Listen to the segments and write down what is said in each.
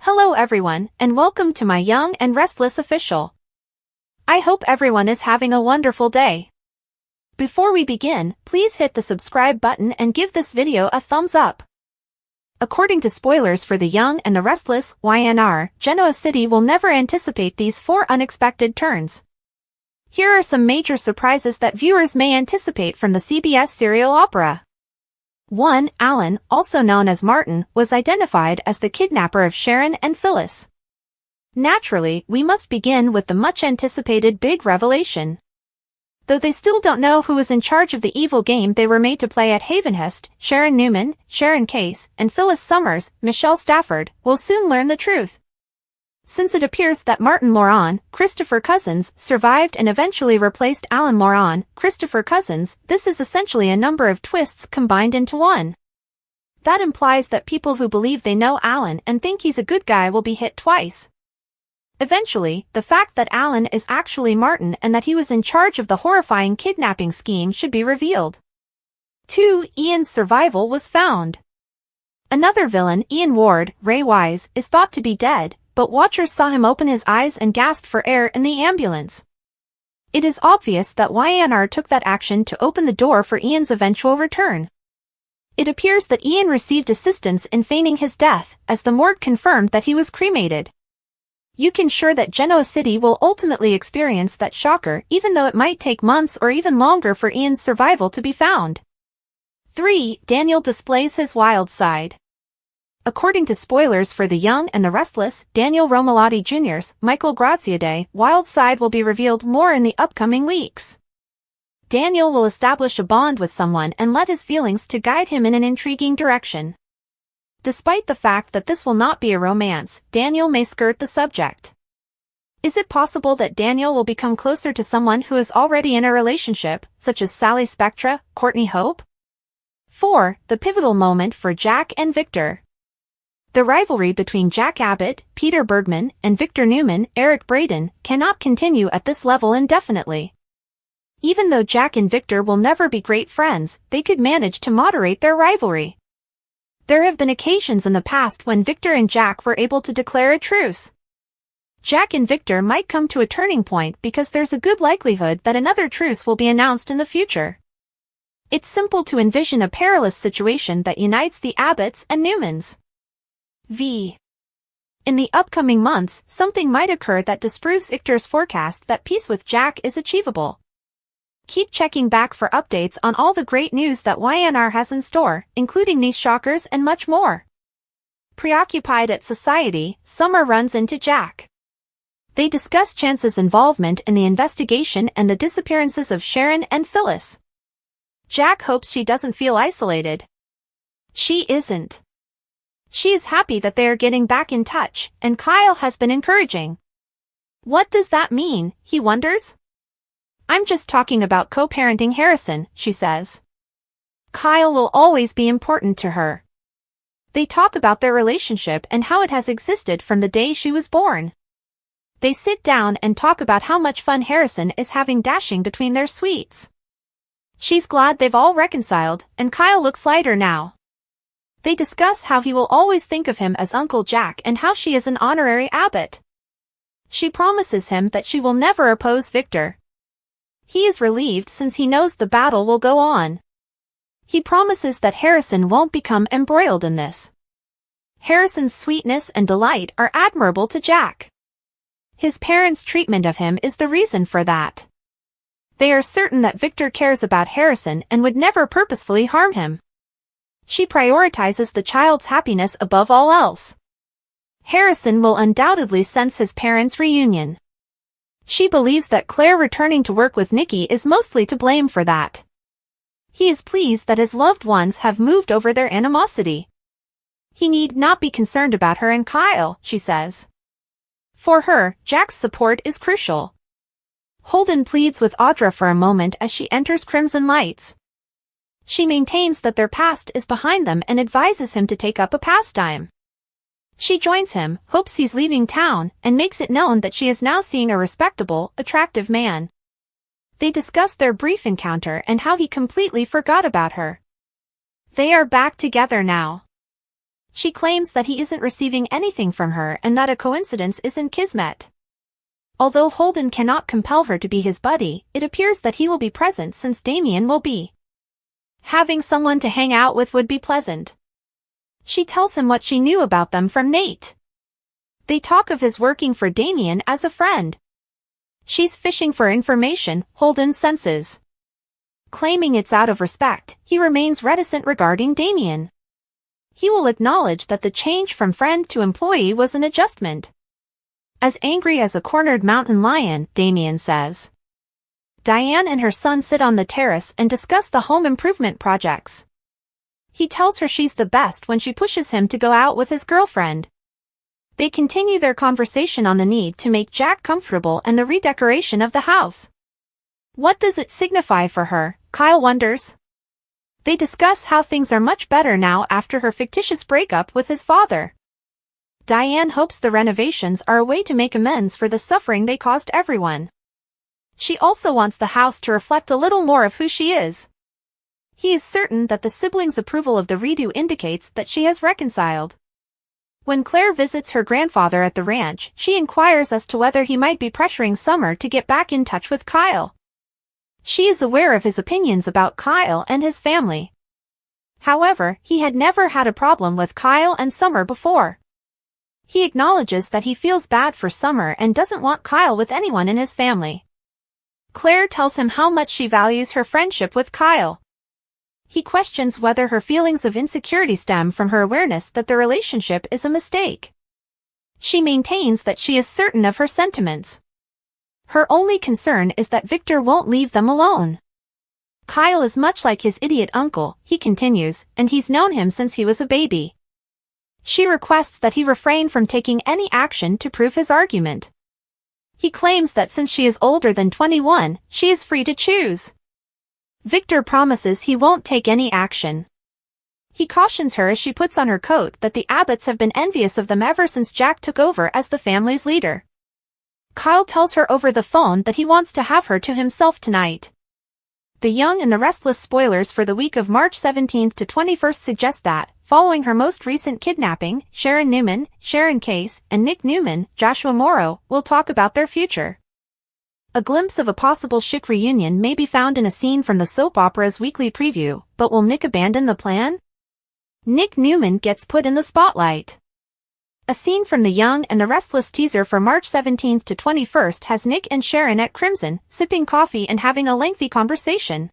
Hello everyone, and welcome to my Young and Restless official. I hope everyone is having a wonderful day. Before we begin, please hit the subscribe button and give this video a thumbs up. According to spoilers for The Young and the Restless, YNR, Genoa City will never anticipate these 4 unexpected turns. Here are some major surprises that viewers may anticipate from the CBS serial opera. 1. Alan, also known as Martin, was identified as the kidnapper of Sharon and Phyllis. Naturally, we must begin with the much-anticipated big revelation. Though they still don't know who is in charge of the evil game they were made to play at Havenhurst, Sharon Newman, Sharon Case, and Phyllis Summers, Michelle Stafford, will soon learn the truth. Since it appears that Martin Laurent, Christopher Cousins, survived and eventually replaced Alan Laurent, Christopher Cousins, this is essentially a number of twists combined into one. That implies that people who believe they know Alan and think he's a good guy will be hit twice. Eventually, the fact that Alan is actually Martin and that he was in charge of the horrifying kidnapping scheme should be revealed. 2. Ian's survival was found. Another villain, Ian Ward, Ray Wise, is thought to be dead, but watchers saw him open his eyes and gasp for air in the ambulance. It is obvious that YNR took that action to open the door for Ian's eventual return. It appears that Ian received assistance in feigning his death, as the morgue confirmed that he was cremated. You can sure that Genoa City will ultimately experience that shocker, even though it might take months or even longer for Ian's survival to be found. 3. Daniel displays his wild side. According to spoilers for The Young and the Restless, Daniel Romalotti Jr.'s Michael Graziadei wild side will be revealed more in the upcoming weeks. Daniel will establish a bond with someone and let his feelings to guide him in an intriguing direction. Despite the fact that this will not be a romance, Daniel may skirt the subject. Is it possible that Daniel will become closer to someone who is already in a relationship, such as Sally Spectra, Courtney Hope? 4. The pivotal moment for Jack and Victor. The rivalry between Jack Abbott, Peter Bergman, and Victor Newman, Eric Braeden, cannot continue at this level indefinitely. Even though Jack and Victor will never be great friends, they could manage to moderate their rivalry. There have been occasions in the past when Victor and Jack were able to declare a truce. Jack and Victor might come to a turning point because there's a good likelihood that another truce will be announced in the future. It's simple to envision a perilous situation that unites the Abbotts and Newmans. In the upcoming months, something might occur that disproves Victor's forecast that peace with Jack is achievable. Keep checking back for updates on all the great news that YNR has in store, including these shockers and much more. Preoccupied at society, Summer runs into Jack. They discuss Chance's involvement in the investigation and the disappearances of Sharon and Phyllis. Jack hopes she doesn't feel isolated. She isn't. She is happy that they are getting back in touch, and Kyle has been encouraging. What does that mean, he wonders? I'm just talking about co-parenting Harrison, she says. Kyle will always be important to her. They talk about their relationship and how it has existed from the day she was born. They sit down and talk about how much fun Harrison is having dashing between their suites. She's glad they've all reconciled, and Kyle looks lighter now. They discuss how he will always think of him as Uncle Jack and how she is an honorary Abbott. She promises him that she will never oppose Victor. He is relieved since he knows the battle will go on. He promises that Harrison won't become embroiled in this. Harrison's sweetness and delight are admirable to Jack. His parents' treatment of him is the reason for that. They are certain that Victor cares about Harrison and would never purposefully harm him. She prioritizes the child's happiness above all else. Harrison will undoubtedly sense his parents' reunion. She believes that Claire returning to work with Nikki is mostly to blame for that. He is pleased that his loved ones have moved over their animosity. He need not be concerned about her and Kyle, she says. For her, Jack's support is crucial. Holden pleads with Audra for a moment as she enters Crimson Lights. She maintains that their past is behind them and advises him to take up a pastime. She joins him, hopes he's leaving town, and makes it known that she is now seeing a respectable, attractive man. They discuss their brief encounter and how he completely forgot about her. They are back together now. She claims that he isn't receiving anything from her and that a coincidence isn't kismet. Although Holden cannot compel her to be his buddy, it appears that he will be present since Damien will be. Having someone to hang out with would be pleasant. She tells him what she knew about them from Nate. They talk of his working for Damien as a friend. She's fishing for information, Holden senses. Claiming it's out of respect, he remains reticent regarding Damien. He will acknowledge that the change from friend to employee was an adjustment. As angry as a cornered mountain lion, Damien says. Diane and her son sit on the terrace and discuss the home improvement projects. He tells her she's the best when she pushes him to go out with his girlfriend. They continue their conversation on the need to make Jack comfortable and the redecoration of the house. What does it signify for her, Kyle wonders. They discuss how things are much better now after her fictitious breakup with his father. Diane hopes the renovations are a way to make amends for the suffering they caused everyone. She also wants the house to reflect a little more of who she is. He is certain that the siblings' approval of the redo indicates that she has reconciled. When Claire visits her grandfather at the ranch, she inquires as to whether he might be pressuring Summer to get back in touch with Kyle. She is aware of his opinions about Kyle and his family. However, he had never had a problem with Kyle and Summer before. He acknowledges that he feels bad for Summer and doesn't want Kyle with anyone in his family. Claire tells him how much she values her friendship with Kyle. He questions whether her feelings of insecurity stem from her awareness that the relationship is a mistake. She maintains that she is certain of her sentiments. Her only concern is that Victor won't leave them alone. Kyle is much like his idiot uncle, he continues, and he's known him since he was a baby. She requests that he refrain from taking any action to prove his argument. He claims that since she is older than 21, she is free to choose. Victor promises he won't take any action. He cautions her as she puts on her coat that the Abbotts have been envious of them ever since Jack took over as the family's leader. Kyle tells her over the phone that he wants to have her to himself tonight. The Young and the Restless spoilers for the week of March 17th to 21st suggest that, following her most recent kidnapping, Sharon Newman, Sharon Case, and Nick Newman, Joshua Morrow, will talk about their future. A glimpse of a possible Schick reunion may be found in a scene from the soap opera's weekly preview, but will Nick abandon the plan? Nick Newman gets put in the spotlight. A scene from the Young and the Restless teaser for March 17th to 21st has Nick and Sharon at Crimson, sipping coffee and having a lengthy conversation.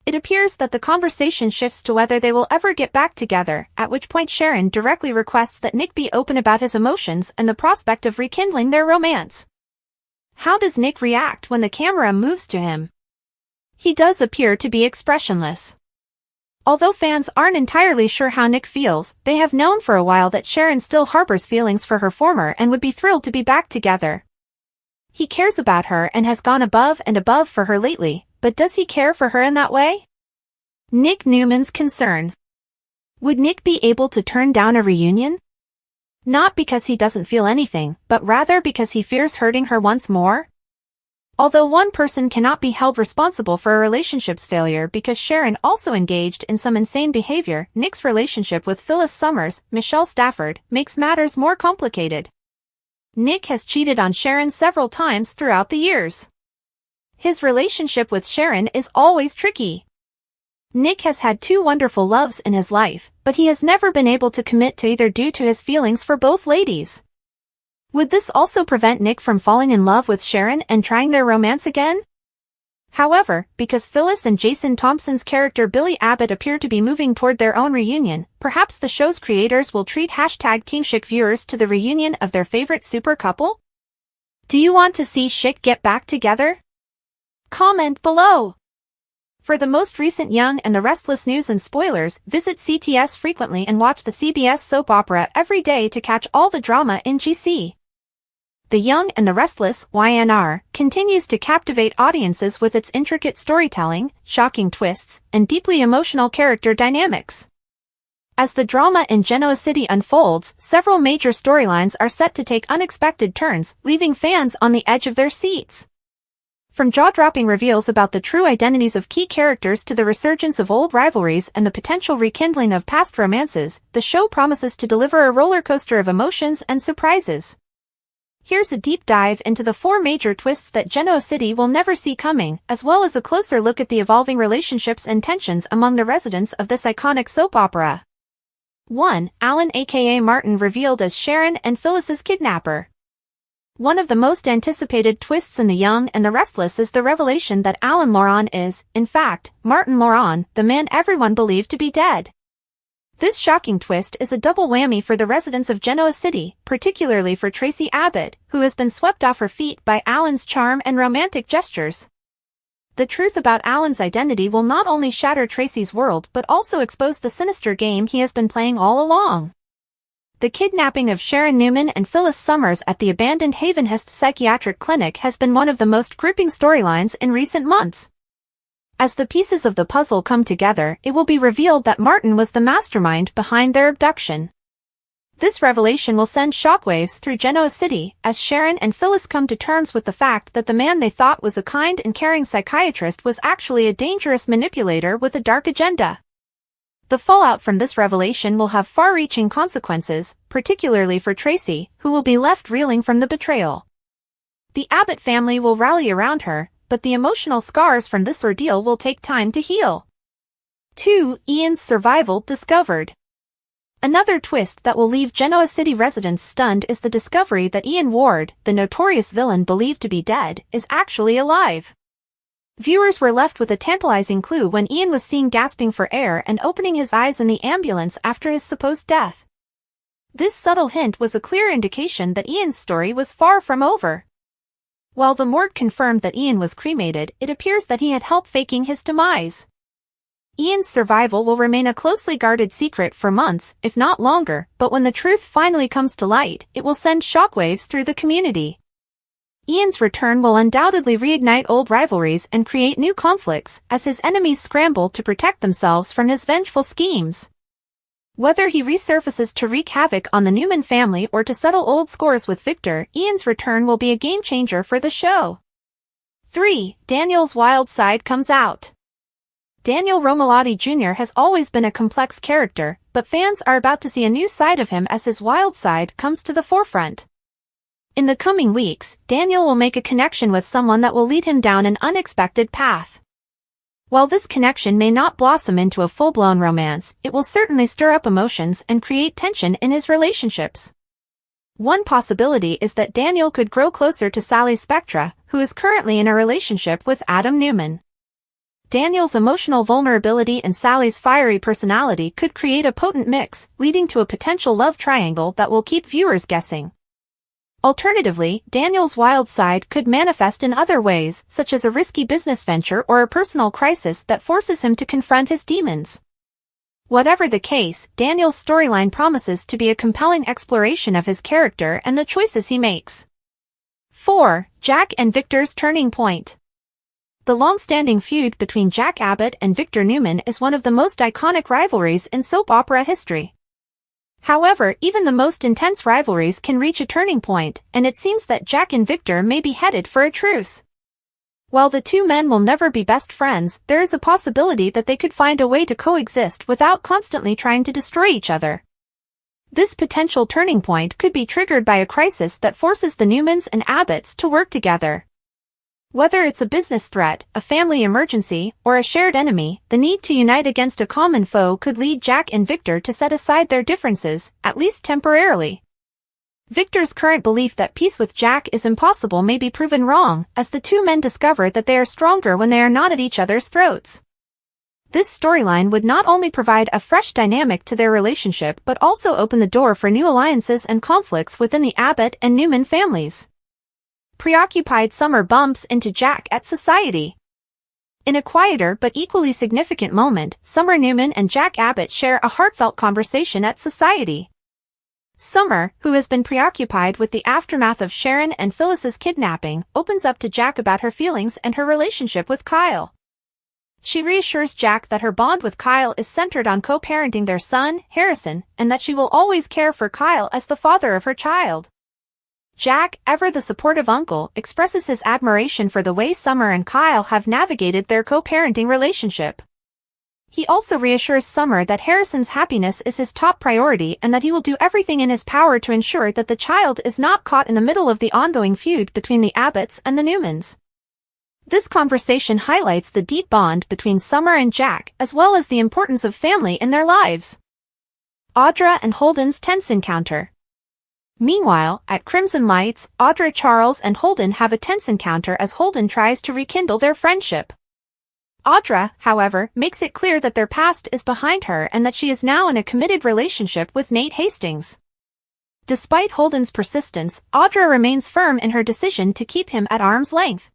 It appears that the conversation shifts to whether they will ever get back together, at which point Sharon directly requests that Nick be open about his emotions and the prospect of rekindling their romance. How does Nick react when the camera moves to him? He does appear to be expressionless. Although fans aren't entirely sure how Nick feels, they have known for a while that Sharon still harbors feelings for her former and would be thrilled to be back together. He cares about her and has gone above and above for her lately, but does he care for her in that way? Nick Newman's concern. Would Nick be able to turn down a reunion? Not because he doesn't feel anything, but rather because he fears hurting her once more? Although one person cannot be held responsible for a relationship's failure because Sharon also engaged in some insane behavior, Nick's relationship with Phyllis Summers, Michelle Stafford, makes matters more complicated. Nick has cheated on Sharon several times throughout the years. His relationship with Sharon is always tricky. Nick has had 2 wonderful loves in his life, but he has never been able to commit to either due to his feelings for both ladies. Would this also prevent Nick from falling in love with Sharon and trying their romance again? However, because Phyllis and Jason Thompson's character Billy Abbott appear to be moving toward their own reunion, perhaps the show's creators will treat #Team Schick viewers to the reunion of their favorite super couple? Do you want to see Schick get back together? Comment below! For the most recent Young and the Restless news and spoilers, visit CTS frequently and watch the CBS soap opera every day to catch all the drama in GC. The Young and the Restless, YNR, continues to captivate audiences with its intricate storytelling, shocking twists, and deeply emotional character dynamics. As the drama in Genoa City unfolds, several major storylines are set to take unexpected turns, leaving fans on the edge of their seats. From jaw-dropping reveals about the true identities of key characters to the resurgence of old rivalries and the potential rekindling of past romances, the show promises to deliver a roller coaster of emotions and surprises. Here's a deep dive into the 4 major twists that Genoa City will never see coming, as well as a closer look at the evolving relationships and tensions among the residents of this iconic soap opera. 1. Alan aka Martin revealed as Sharon and Phyllis's kidnapper. One of the most anticipated twists in The Young and the Restless is the revelation that Alan Laurent is, in fact, Martin Laurent, the man everyone believed to be dead. This shocking twist is a double whammy for the residents of Genoa City, particularly for Tracy Abbott, who has been swept off her feet by Alan's charm and romantic gestures. The truth about Alan's identity will not only shatter Tracy's world but also expose the sinister game he has been playing all along. The kidnapping of Sharon Newman and Phyllis Summers at the abandoned Havenhurst Psychiatric Clinic has been one of the most gripping storylines in recent months. As the pieces of the puzzle come together, it will be revealed that Martin was the mastermind behind their abduction. This revelation will send shockwaves through Genoa City, as Sharon and Phyllis come to terms with the fact that the man they thought was a kind and caring psychiatrist was actually a dangerous manipulator with a dark agenda. The fallout from this revelation will have far-reaching consequences, particularly for Tracy, who will be left reeling from the betrayal. The Abbott family will rally around her, but the emotional scars from this ordeal will take time to heal. 2. Ian's survival discovered. Another twist that will leave Genoa City residents stunned is the discovery that Ian Ward, the notorious villain believed to be dead, is actually alive. Viewers were left with a tantalizing clue when Ian was seen gasping for air and opening his eyes in the ambulance after his supposed death. This subtle hint was a clear indication that Ian's story was far from over. While the morgue confirmed that Ian was cremated, it appears that he had help faking his demise. Ian's survival will remain a closely guarded secret for months, if not longer, but when the truth finally comes to light, it will send shockwaves through the community. Ian's return will undoubtedly reignite old rivalries and create new conflicts, as his enemies scramble to protect themselves from his vengeful schemes. Whether he resurfaces to wreak havoc on the Newman family or to settle old scores with Victor, Ian's return will be a game-changer for the show. 3. Daniel's wild side comes out. Daniel Romalotti Jr. has always been a complex character, but fans are about to see a new side of him as his wild side comes to the forefront. In the coming weeks, Daniel will make a connection with someone that will lead him down an unexpected path. While this connection may not blossom into a full-blown romance, it will certainly stir up emotions and create tension in his relationships. One possibility is that Daniel could grow closer to Sally Spectra, who is currently in a relationship with Adam Newman. Daniel's emotional vulnerability and Sally's fiery personality could create a potent mix, leading to a potential love triangle that will keep viewers guessing. Alternatively, Daniel's wild side could manifest in other ways, such as a risky business venture or a personal crisis that forces him to confront his demons. Whatever the case, Daniel's storyline promises to be a compelling exploration of his character and the choices he makes. 4. Jack and Victor's turning point. The long-standing feud between Jack Abbott and Victor Newman is one of the most iconic rivalries in soap opera history. However, even the most intense rivalries can reach a turning point, and it seems that Jack and Victor may be headed for a truce. While the two men will never be best friends, there is a possibility that they could find a way to coexist without constantly trying to destroy each other. This potential turning point could be triggered by a crisis that forces the Newmans and Abbotts to work together. Whether it's a business threat, a family emergency, or a shared enemy, the need to unite against a common foe could lead Jack and Victor to set aside their differences, at least temporarily. Victor's current belief that peace with Jack is impossible may be proven wrong, as the two men discover that they are stronger when they are not at each other's throats. This storyline would not only provide a fresh dynamic to their relationship but also open the door for new alliances and conflicts within the Abbott and Newman families. Preoccupied Summer bumps into Jack at society. In a quieter but equally significant moment, Summer Newman and Jack Abbott share a heartfelt conversation at society. Summer, who has been preoccupied with the aftermath of Sharon and Phyllis's kidnapping, opens up to Jack about her feelings and her relationship with Kyle. She reassures Jack that her bond with Kyle is centered on co-parenting their son, Harrison, and that she will always care for Kyle as the father of her child. Jack, ever the supportive uncle, expresses his admiration for the way Summer and Kyle have navigated their co-parenting relationship. He also reassures Summer that Harrison's happiness is his top priority and that he will do everything in his power to ensure that the child is not caught in the middle of the ongoing feud between the Abbotts and the Newmans. This conversation highlights the deep bond between Summer and Jack, as well as the importance of family in their lives. Audra and Holden's tense encounter. Meanwhile, at Crimson Lights, Audra, Charles, and Holden have a tense encounter as Holden tries to rekindle their friendship. Audra, however, makes it clear that their past is behind her and that she is now in a committed relationship with Nate Hastings. Despite Holden's persistence, Audra remains firm in her decision to keep him at arm's length.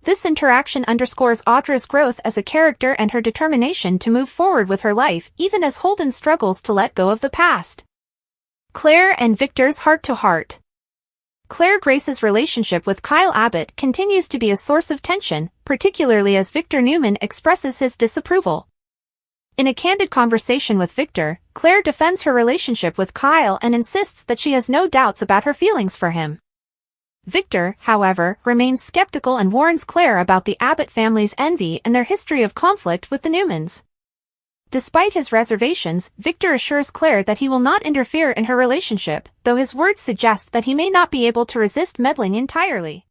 This interaction underscores Audra's growth as a character and her determination to move forward with her life, even as Holden struggles to let go of the past. Claire and Victor's heart-to-heart. Claire Grace's relationship with Kyle Abbott continues to be a source of tension, particularly as Victor Newman expresses his disapproval. In a candid conversation with Victor, Claire defends her relationship with Kyle and insists that she has no doubts about her feelings for him. Victor, however, remains skeptical and warns Claire about the Abbott family's envy and their history of conflict with the Newmans. Despite his reservations, Victor assures Claire that he will not interfere in her relationship, though his words suggest that he may not be able to resist meddling entirely.